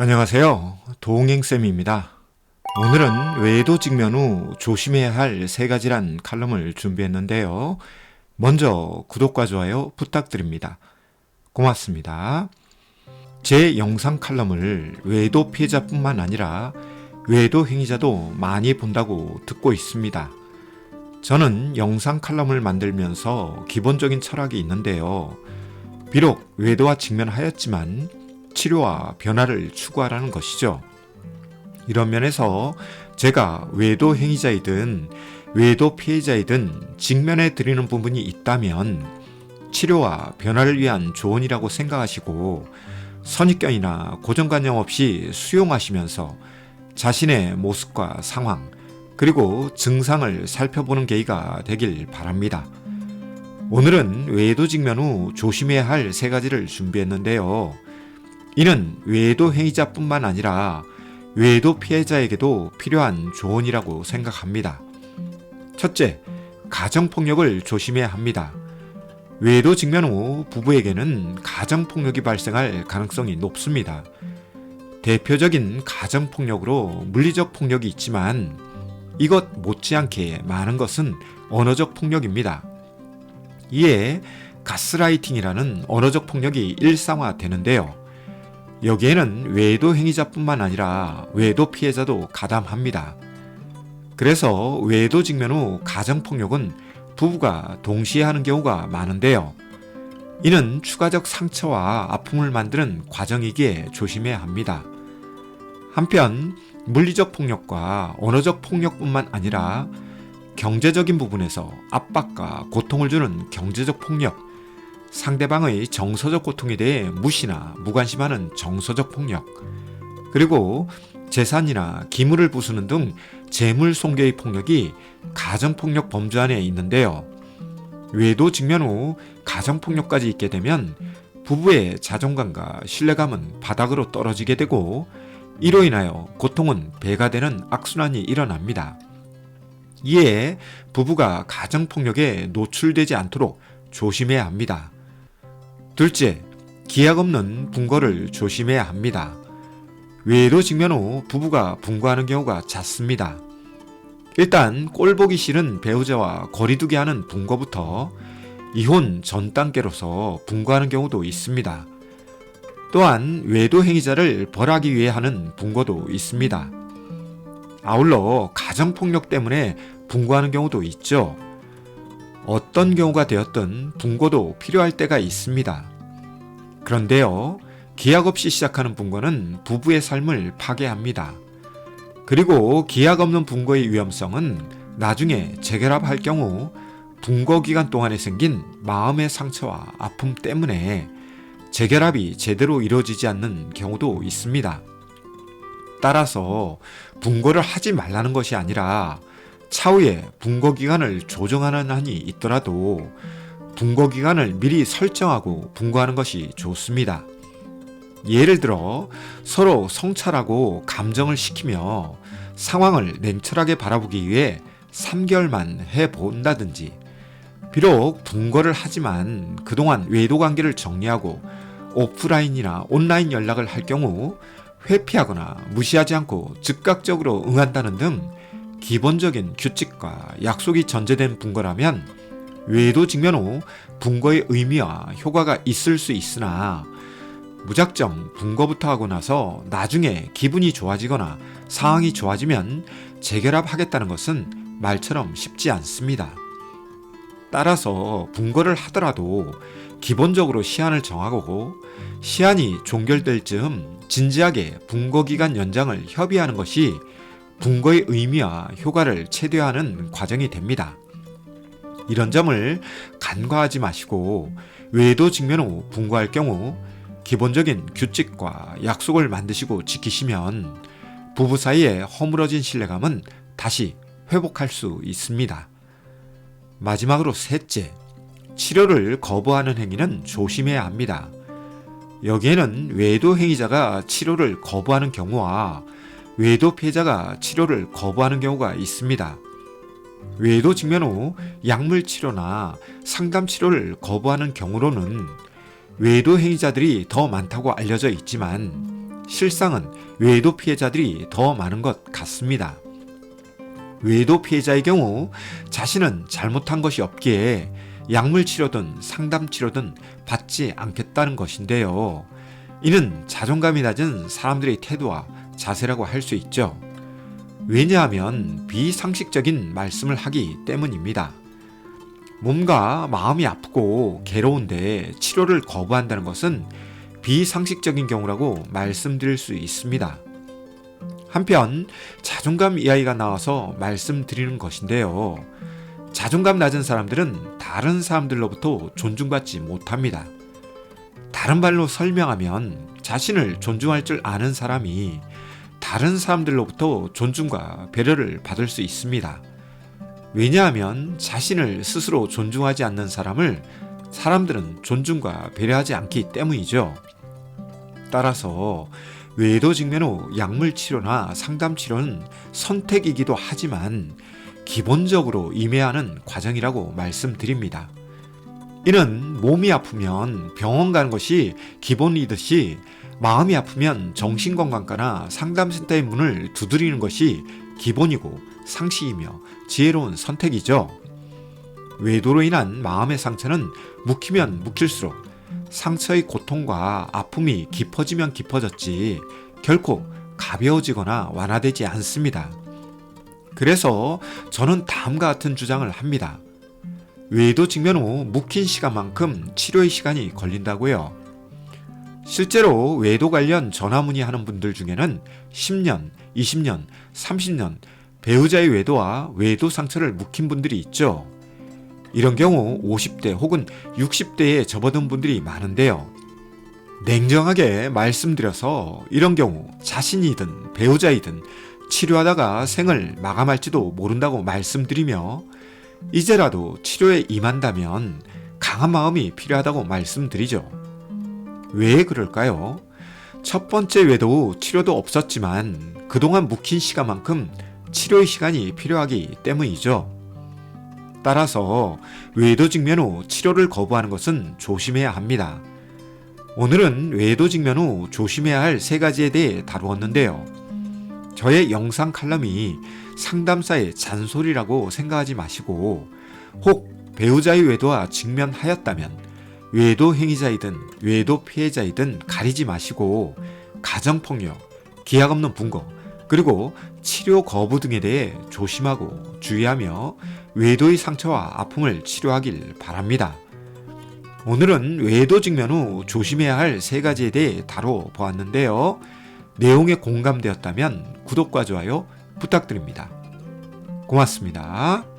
안녕하세요. 도웅행쌤입니다. 오늘은 외도 직면 후 조심해야 할 세 가지란 칼럼을 준비했는데요. 먼저 구독과 좋아요 부탁드립니다. 고맙습니다. 제 영상 칼럼을 외도 피해자뿐만 아니라 외도 행위자도 많이 본다고 듣고 있습니다. 저는 영상 칼럼을 만들면서 기본적인 철학이 있는데요. 비록 외도와 직면하였지만 치료와 변화를 추구하라는 것이죠. 이런 면에서 제가 외도 행위자이든 외도 피해자이든 직면해 드리는 부분이 있다면 치료와 변화를 위한 조언이라고 생각하시고 선입견이나 고정관념 없이 수용하시면서 자신의 모습과 상황 그리고 증상을 살펴보는 계기가 되길 바랍니다. 오늘은 외도 직면 후 조심해야 할 세 가지를 준비했는데요. 이는 외도 행위자뿐만 아니라 외도 피해자에게도 필요한 조언이라고 생각합니다. 첫째, 가정폭력을 조심해야 합니다. 외도 직면 후 부부에게는 가정폭력이 발생할 가능성이 높습니다. 대표적인 가정폭력으로 물리적 폭력이 있지만 이것 못지않게 많은 것은 언어적 폭력입니다. 이에 가스라이팅이라는 언어적 폭력이 일상화되는데요. 여기에는 외도 행위자뿐만 아니라 외도 피해자도 가담합니다. 그래서 외도 직면 후 가정폭력은 부부가 동시에 하는 경우가 많은데요. 이는 추가적 상처와 아픔을 만드는 과정이기에 조심해야 합니다. 한편 물리적 폭력과 언어적 폭력뿐만 아니라 경제적인 부분에서 압박과 고통을 주는 경제적 폭력, 상대방의 정서적 고통에 대해 무시나 무관심하는 정서적 폭력, 그리고 재산이나 기물을 부수는 등 재물 손괴의 폭력이 가정폭력 범주 안에 있는데요. 외도 직면 후 가정폭력까지 있게 되면 부부의 자존감과 신뢰감은 바닥으로 떨어지게 되고 이로 인하여 고통은 배가 되는 악순환이 일어납니다. 이에 부부가 가정폭력에 노출되지 않도록 조심해야 합니다. 둘째, 기약 없는 분거를 조심해야 합니다. 외도 직면 후 부부가 분거하는 경우가 잦습니다. 일단 꼴보기 싫은 배우자와 거리두기 하는 분거부터 이혼 전 단계로서 분거하는 경우도 있습니다. 또한 외도 행위자를 벌하기 위해 하는 분거도 있습니다. 아울러 가정폭력 때문에 분거하는 경우도 있죠. 어떤 경우가 되었든 분거도 필요할 때가 있습니다. 그런데요, 기약 없이 시작하는 분거는 부부의 삶을 파괴합니다. 그리고 기약 없는 분거의 위험성은 나중에 재결합할 경우 분거 기간 동안에 생긴 마음의 상처와 아픔 때문에 재결합이 제대로 이루어지지 않는 경우도 있습니다. 따라서 분거를 하지 말라는 것이 아니라 차후에 분거 기간을 조정하는 한이 있더라도 분거 기간을 미리 설정하고 분거하는 것이 좋습니다. 예를 들어 서로 성찰하고 감정을 식히며 상황을 냉철하게 바라보기 위해 3개월만 해본다든지, 비록 분거를 하지만 그동안 외도 관계를 정리하고 오프라인이나 온라인 연락을 할 경우 회피하거나 무시하지 않고 즉각적으로 응한다는 등 기본적인 규칙과 약속이 전제된 분거라면 외도 직면 후 분거의 의미와 효과가 있을 수 있으나 무작정 분거부터 하고 나서 나중에 기분이 좋아지거나 상황이 좋아지면 재결합하겠다는 것은 말처럼 쉽지 않습니다. 따라서 분거를 하더라도 기본적으로 시한을 정하고 시한이 종결될 즈음 진지하게 분거 기간 연장을 협의하는 것이 분거의 의미와 효과를 최대화하는 과정이 됩니다. 이런 점을 간과하지 마시고 외도 직면 후 분거할 경우 기본적인 규칙과 약속을 만드시고 지키시면 부부 사이에 허물어진 신뢰감은 다시 회복할 수 있습니다. 마지막으로 셋째, 치료를 거부하는 행위는 조심해야 합니다. 여기에는 외도 행위자가 치료를 거부하는 경우와 외도 피해자가 치료를 거부하는 경우가 있습니다. 외도 직면 후 약물 치료나 상담 치료를 거부하는 경우로는 외도 행위자들이 더 많다고 알려져 있지만 실상은 외도 피해자들이 더 많은 것 같습니다. 외도 피해자의 경우 자신은 잘못한 것이 없기에 약물 치료든 상담 치료든 받지 않겠다는 것인데요. 이는 자존감이 낮은 사람들의 태도와 자세라고 할 수 있죠. 왜냐하면 비상식적인 말씀을 하기 때문입니다. 몸과 마음이 아프고 괴로운데 치료를 거부한다는 것은 비상식적인 경우라고 말씀드릴 수 있습니다. 한편 자존감 이야기가 나와서 말씀드리는 것인데요. 자존감 낮은 사람들은 다른 사람들로부터 존중받지 못합니다. 다른 말로 설명하면 자신을 존중할 줄 아는 사람이 다른 사람들로부터 존중과 배려를 받을 수 있습니다. 왜냐하면 자신을 스스로 존중하지 않는 사람들은 존중과 배려하지 않기 때문이죠. 따라서 외도 직면 후 약물 치료나 상담 치료는 선택이기도 하지만 기본적으로 임해야 하는 과정이라고 말씀드립니다. 이는 몸이 아프면 병원 가는 것이 기본이듯이 마음이 아프면 정신건강과나 상담센터의 문을 두드리는 것이 기본이고 상식이며 지혜로운 선택이죠. 외도로 인한 마음의 상처는 묵히면 묵힐수록 상처의 고통과 아픔이 깊어지면 깊어졌지 결코 가벼워지거나 완화되지 않습니다. 그래서 저는 다음과 같은 주장을 합니다. 외도 직면 후 묵힌 시간만큼 치료의 시간이 걸린다고요. 실제로 외도 관련 전화 문의하는 분들 중에는 10년, 20년, 30년 배우자의 외도와 외도 상처를 묵힌 분들이 있죠. 이런 경우 50대 혹은 60대에 접어든 분들이 많은데요. 냉정하게 말씀드려서 이런 경우 자신이든 배우자이든 치료하다가 생을 마감할지도 모른다고 말씀드리며 이제라도 치료에 임한다면 강한 마음이 필요하다고 말씀드리죠. 왜 그럴까요? 첫 번째 외도 치료도 없었지만 그동안 묵힌 시간만큼 치료의 시간이 필요하기 때문이죠. 따라서 외도 직면 후 치료를 거부하는 것은 조심해야 합니다. 오늘은 외도 직면 후 조심해야 할 3가지에 대해 다루었는데요. 저의 영상 칼럼이 상담사의 잔소리라고 생각하지 마시고 혹 배우자의 외도와 직면하였다면 외도 행위자이든 외도 피해자이든 가리지 마시고 가정폭력, 기약 없는 분고, 그리고 치료 거부 등에 대해 조심하고 주의하며 외도의 상처와 아픔을 치료하길 바랍니다. 오늘은 외도 직면 후 조심해야 할 3가지에 대해 다뤄보았는데요. 내용에 공감되었다면 구독과 좋아요 부탁드립니다. 고맙습니다.